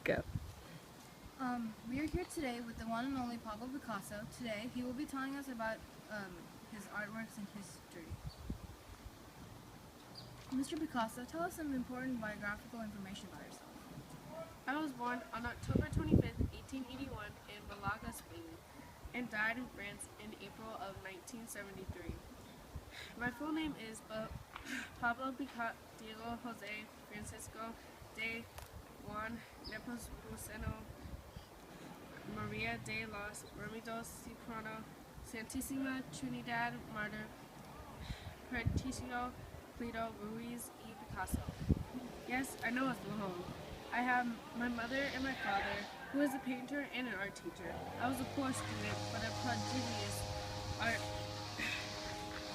Go. We are here today with the one and only Pablo Picasso. Today, he will be telling us about his artworks and history. Mr. Picasso, tell us some important biographical information about yourself. I was born on October 25th, 1881 in Malaga, Spain, and died in France in April of 1973. My full name is Pablo Picasso Diego Jose Francisco de Juan Nepomuceno Maria de los Remedios Ciprano Santissima Trinidad Martyr Patricio Clito Ruiz y Picasso. Yes, I know it's long. I have my mother and my father, who is a painter and an art teacher. I was a poor student, but a prodigious art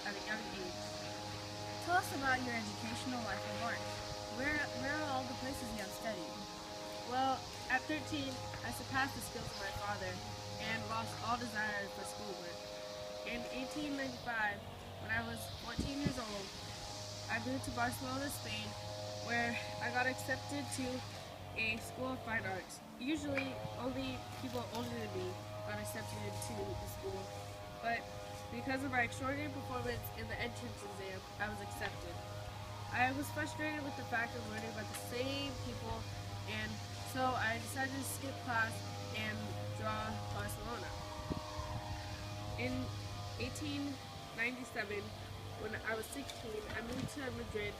at a young age. Tell us about your educational life of art. Where are all the places you have studied? Well, at 13, I surpassed the skills of my father and lost all desire for schoolwork. In 1895, when I was 14 years old, I moved to Barcelona, Spain, where I got accepted to a school of fine arts. Usually, only people older than me got accepted to the school, but because of my extraordinary performance in the entrance exam, I was accepted. I was frustrated with the fact of learning about the same people, and so I decided to skip class and draw Barcelona. In 1897, when I was 16, I moved to Madrid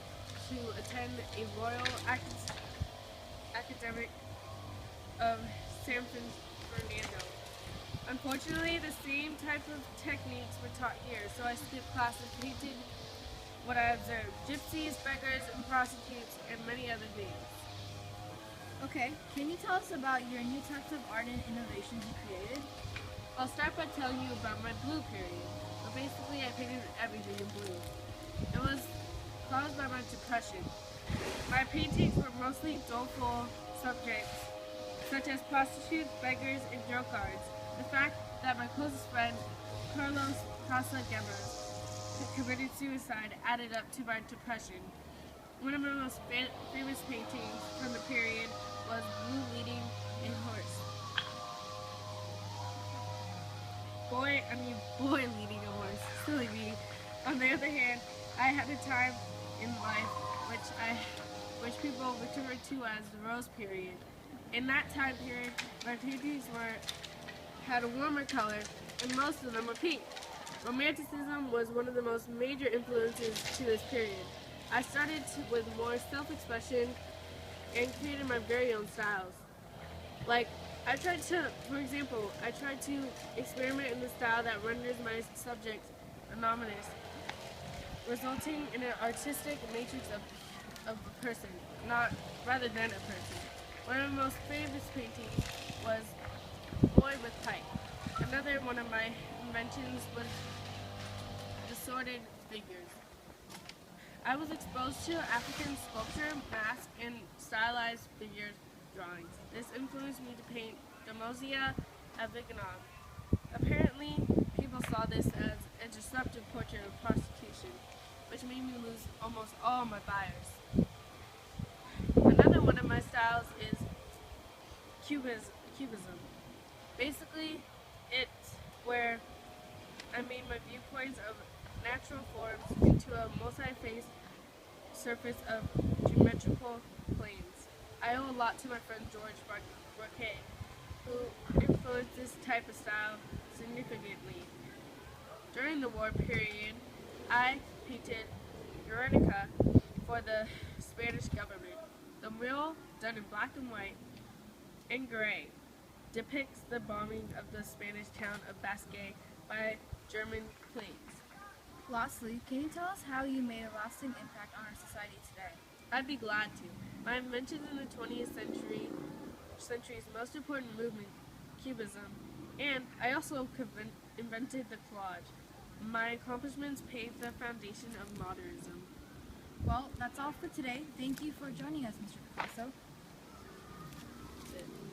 to attend a Royal Academic of San Fernando. Unfortunately, the same type of techniques were taught here, so I skipped class and painted what I observed: gypsies, beggars, and prostitutes, and many other things. Okay, can you tell us about your new types of art and innovations you created? I'll start by telling you about my blue period, but basically I painted everything in blue. It was caused by my depression. My paintings were mostly doleful subjects, such as prostitutes, beggars, and drill cards. The fact that my closest friend, Carlos Casagemas, had committed suicide added up to my depression. One of my most famous paintings from the period was Blue leading a horse. Boy leading a horse. Silly me. On the other hand, I had a time in life which people refer to as the Rose period. In that time period, my paintings had a warmer color, and most of them were pink. Romanticism was one of the most major influences to this period. I started with more self-expression and created my very own styles. I tried to experiment in the style that renders my subject anonymous, resulting in an artistic matrix of a person, rather than a person. One of my most famous paintings was Boy with Pipe. Another one of my inventions was distorted figures. I was exposed to African sculpture, masks, and stylized figure drawings. This influenced me to paint the Mosea Avignone. Apparently, people saw this as a disruptive portrait of prostitution, which made me lose almost all my buyers. Another one of my styles is cubism. Basically, it's where I made my viewpoints of natural forms into a multi-phase surface of geometrical planes. I owe a lot to my friend George Barquet, who influenced this type of style significantly. During the war period, I painted Guernica for the Spanish government. The mural, done in black and white and gray, depicts the bombing of the Spanish town of Basque by German planes. Lastly, can you tell us how you made a lasting impact on our society today? I'd be glad to. My inventions in the 20th century's most important movement, Cubism, and I also invented the collage. My accomplishments paved the foundation of modernism. Well, that's all for today. Thank you for joining us, Mr. Picasso.